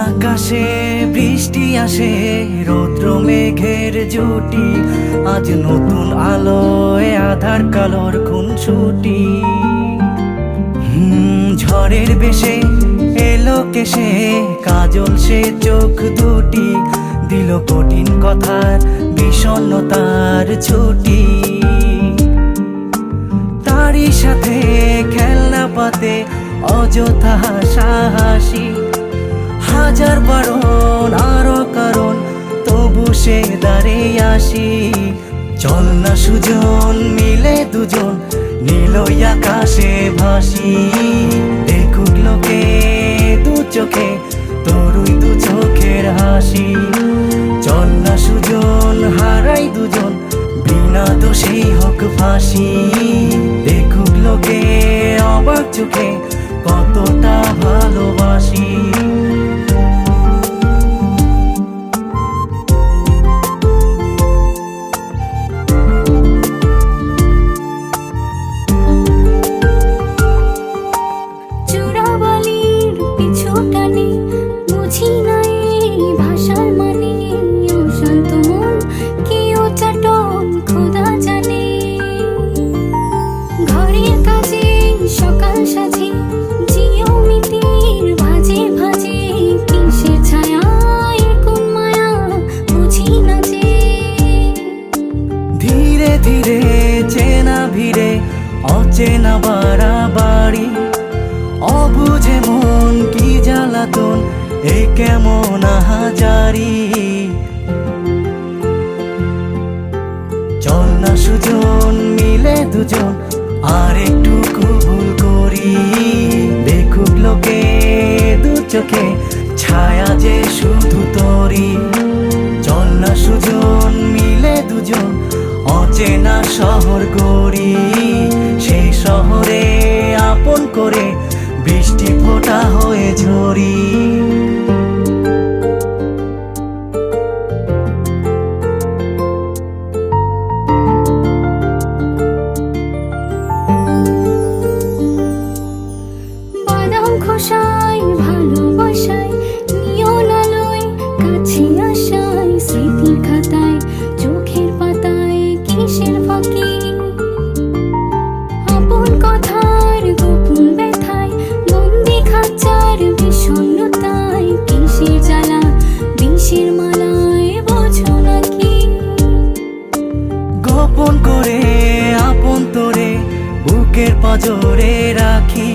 আকাশে বৃষ্টি আসে, রৌদ্র মেঘের জুটি, আজ নতুন আলোয় আধার কালোর খুনসুটি। ঝড়ের বেশে এলো কেশে, কাজল সে চোখ দুটি, দিল কঠিন কথার বিষণ্ণতার ছুটি। তারই সাথে খেলনা পাতে অযথা হাসাহাসি, হাজার বারণ আরো কারণ তবু সে দাঁড়িয়ে আসি। চল না সুজন মিলে দুজন নীলই আকাশে ভাসি, দেখুক লোকে দু চোখে তোরই দু চোখের হাসি। চল না সুজন হারাই দুজন বিনা দোষেই হোক ফাঁসি, দেখুক লোকে অবাক চোখে কতটা ভালোবাসি। ধীরে চেনা ভিড়ে অচেনা বাড়াবাড়ি, অবুঝে মন কি জ্বালাতন এ কেমন আহাজারি। চল না সুজন মিলে দুজন আর একটু ভুল করি, দেখুক লোকে দু চোখে ছায়া যে শুধু তোরি। চল না সুজন মিলে দুজন অচেনা শহর গড়ি, সেই শহরে আপন করে বৃষ্টি ফোঁটা হয়ে ঝরি। বাদাম খোসায় ভালোবাসায় নিয়ন আলোয় কাছে আসায়, স্মৃতির খাতায় চোখের পাতায় কিসের ফাঁকি। আপন কথার গোপন ব্যথায় বন্দি খাঁচার বিষণ্ণতায়, কিসের জ্বালা বিষের মালায় বোঝো নাকি। গোপন করে আপন তোরে বুকের পাঁজরে রাখি,